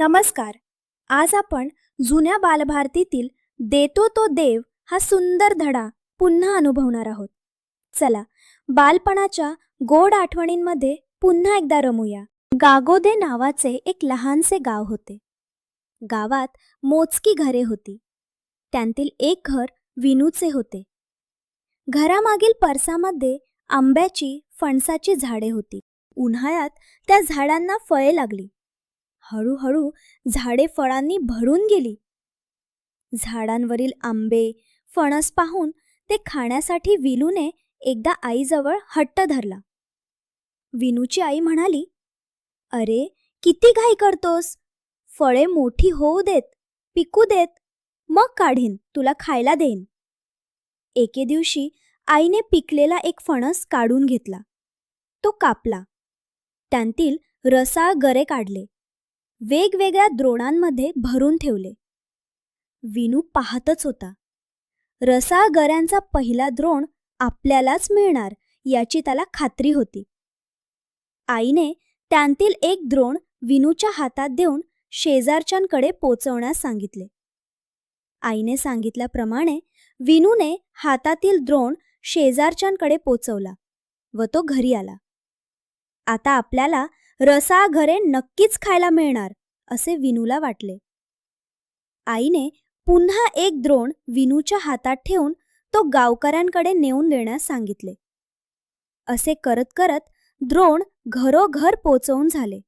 नमस्कार. आज आपण जुन्या बालभारतीतील देतो तो देव हा सुंदर धडा पुन्हा अनुभवणार आहोत. चला, बालपणाच्या गोड आठवणींमध्ये पुन्हा एकदा रमूया. गागोदे नावाचे एक लहानसे गाव होते. गावात मोजकी घरे होती. त्यांतील एक घर विनूचे होते. घरामागील परसामध्ये आंब्याची, फणसाची झाडे होती. उन्हाळ्यात त्या झाडांना फळे लागली. हळूहळू झाडे फळांनी भरून गेली. झाडांवरील आंबे, फणस पाहून ते खाण्यासाठी विनूने एकदा आईजवळ हट्ट धरला. विनूची आई म्हणाली, "अरे, किती घाई करतोस? फळे मोठी होऊ देत, पिकू देत, मग काढीन, तुला खायला देईन." एके दिवशी आईने पिकलेला एक फणस काढून घेतला. तो कापला. त्यांतील रसाळ गरे काढले. वेगवेगळ्या द्रोणांमध्ये भरून ठेवले. विनू पाहतच होता. रसाळ गऱ्यांचा पहिला द्रोण आपल्यालाच मिळणार याची त्याला खात्री होती. आईने त्यांतील एक द्रोण विनूच्या हातात देऊन शेजारच्यांकडे पोचवण्यास सांगितले. आईने सांगितल्याप्रमाणे विनूने हातातील द्रोण शेजारच्यांकडे पोचवला व तो घरी आला. आता आपल्याला रसाळ गरे नक्कीच खायला मिळणार असे विनूला वाटले. आईने पुन्हा एक द्रोण विनूच्या हातात ठेवून तो गावकऱ्यांकडे नेऊन देण्यास सांगितले. असे करत करत द्रोण घरोघर पोचवून झाले.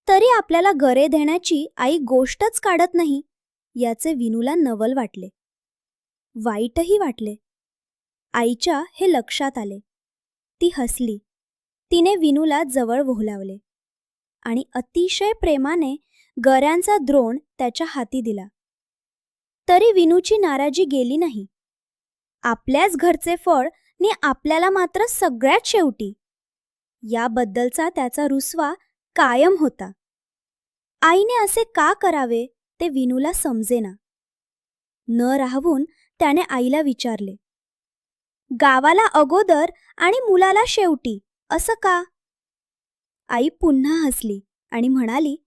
तरी आपल्याला गरे देण्याची आई गोष्टच काढत नाही याचे विनूला नवल वाटले. वाईटही वाटले. आईच्या हे लक्षात आले. ती हसली. तिने विनूला जवळ ओहलावले आणि अतिशय प्रेमाने गऱ्यांचा द्रोण त्याच्या हाती दिला. तरी विनूची नाराजी गेली नाही. आपल्याच घरचे फळ नि आपल्याला मात्र सगळ्यात शेवटी, याबद्दलचा त्याचा रुसवा कायम होता. आईने असे का करावे ते विनूला समजेना. न राहवून त्याने आईला विचारले, "गावाला अगोदर आणि मुलाला शेवटी असं का?" आई पुन्हा हसली आणि म्हणाली,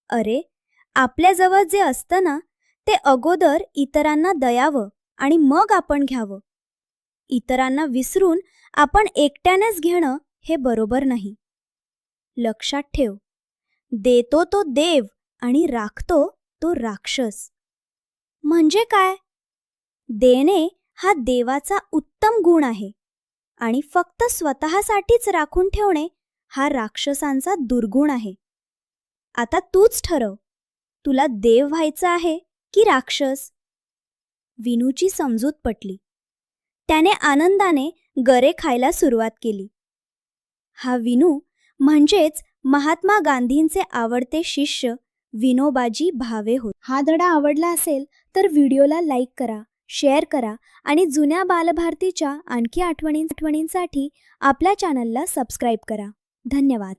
"अरे, आपल्याजवळ जे असतं ना ते अगोदर इतरांना द्यावं आणि मग आपण घ्यावं. इतरांना विसरून आपण एकट्यानेच घेणं हे बरोबर नाही. लक्षात ठेव, देतो तो देव आणि राखतो तो राक्षस." म्हणजे काय? देणे हा देवाचा उत्तम गुण आहे आणि फक्त स्वतःसाठीच राखून ठेवणे हा राक्षसांचा दुर्गुण आहे. आता तूच ठरव, तुला देव व्हायचं आहे की राक्षस? विनूची समजूत पटली. त्याने आनंदाने गरे खायला सुरुवात केली. हा विनू म्हणजेच महात्मा गांधींचे आवडते शिष्य विनोबाजी भावे होते. हा धडा आवडला असेल तर व्हिडिओला लाईक करा, शेअर करा आणि जुन्या बालभारतीच्या आणखी आठवणींसाठी आपल्या चॅनलला सबस्क्राईब करा. धन्यवाद.